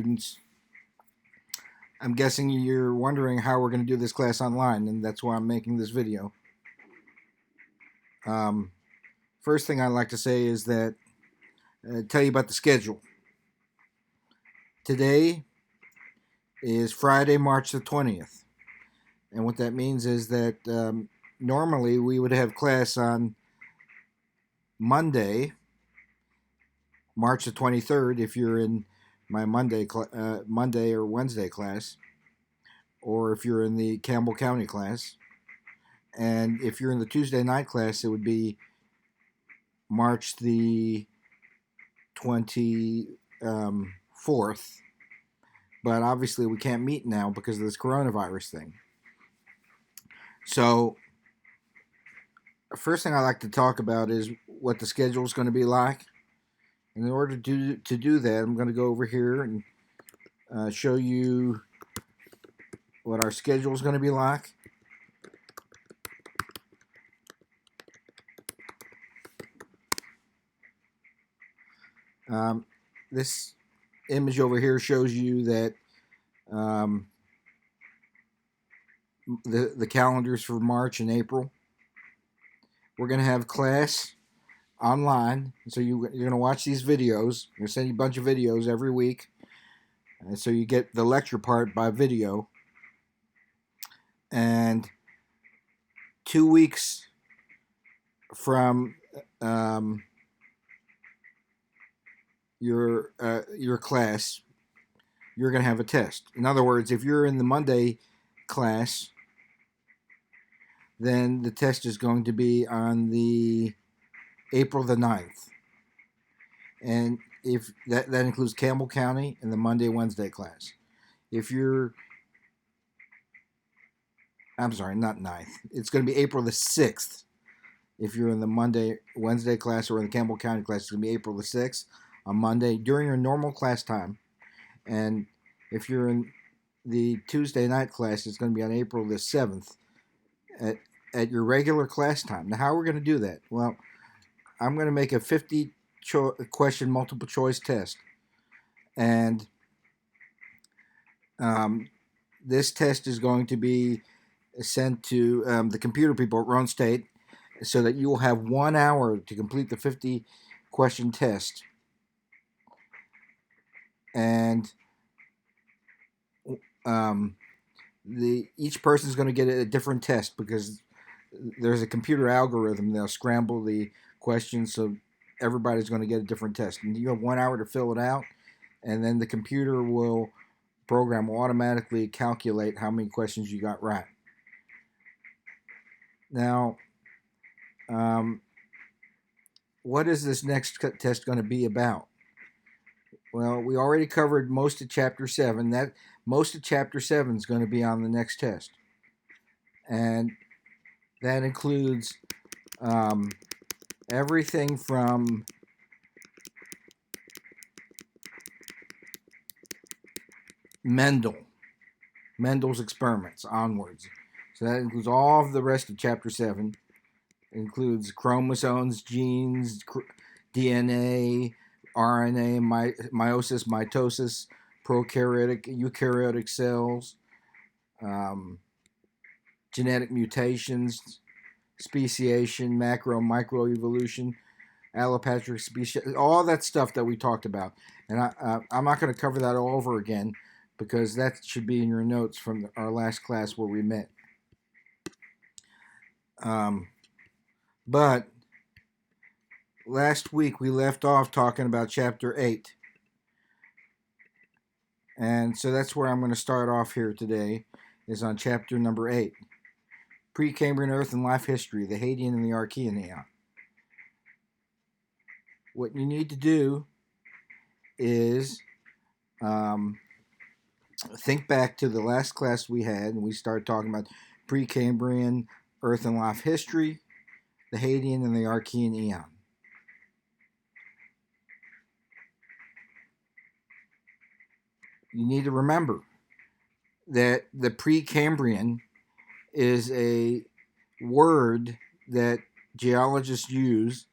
Students, I'm guessing you're wondering how we're going to do this class online, and that's why I'm making this video. Um, First thing I'd like to say is that tell you about the schedule. Today is Friday, March the 20th, and what that means is that normally we would have class on Monday, March the 23rd, if you're in my Monday or Wednesday class, or if you're in the Campbell County class. And if you're in the Tuesday night class, it would be March the 24th. But obviously, we can't meet now because of this coronavirus thing. So, the first thing I like to talk about is what the schedule is going to be like. And in order to do that, I'm going to go over here and show you what our schedule is going to be like. This image over here shows you that the calendars for March and April. We're going to have class online, so you're going to watch these videos. I'm going to send you a bunch of videos every week, so you get the lecture part by video. And 2 weeks from your class, you're going to have a test. In other words, if you're in the Monday class, then the test is going to be on the April the 9th. And if that includes Campbell County and the Monday-Wednesday class. If you're, I'm sorry, not 9th. It's going to be April the 6th. If you're in the Monday-Wednesday class or in the Campbell County class, it's going to be April the 6th on Monday during your normal class time. And if you're in the Tuesday night class, it's going to be on April the 7th at your regular class time. Now, how are we going to do that? Well, I'm going to make a 50 question multiple choice test. And this test is going to be sent to the computer people at Roan State so that you will have 1 hour to complete the 50 question test. And each person is going to get a different test because there's a computer algorithm. They'll scramble the questions, so everybody's going to get a different test. And you have 1 hour to fill it out, and then the computer program will automatically calculate how many questions you got right. Now, what is this next test going to be about? Well, we already covered most of Chapter 7. Most of Chapter 7 is going to be on the next test. And that includes everything from Mendel's experiments onwards. So that includes all of the rest of Chapter 7. It includes chromosomes, genes, DNA, RNA, meiosis, mitosis, prokaryotic, eukaryotic cells, genetic mutations, speciation, macro, microevolution, allopatric species, all that stuff that we talked about. And I'm not going to cover that all over again because that should be in your notes from our last class where we met. But last week we left off talking about Chapter 8. And so that's where I'm going to start off here today, is on Chapter number 8. Precambrian Earth and Life History, the Hadean and the Archean Eon. What you need to do is think back to the last class we had, and we started talking about Precambrian Earth and Life History, the Hadean and the Archean Eon. You need to remember that the Precambrian is a word that geologists use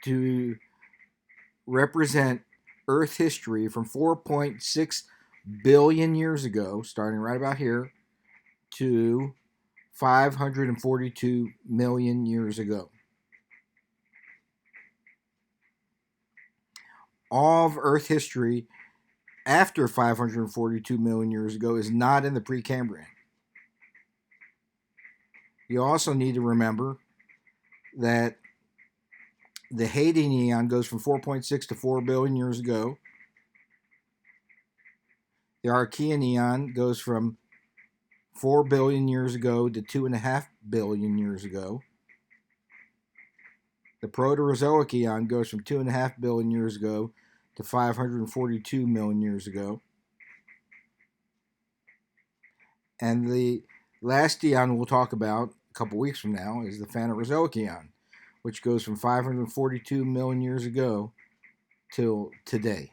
to represent Earth history from 4.6 billion years ago, starting right about here, to 542 million years ago. All of Earth history after 542 million years ago is not in the Precambrian. You also need to remember that the Hadean eon goes from 4.6 to 4 billion years ago. The Archean eon goes from 4 billion years ago to 2.5 billion years ago. The Proterozoic eon goes from 2.5 billion years ago to 542 million years ago. And the last eon we'll talk about a couple weeks from now is the Phanerozoic eon, which goes from 542 million years ago till today.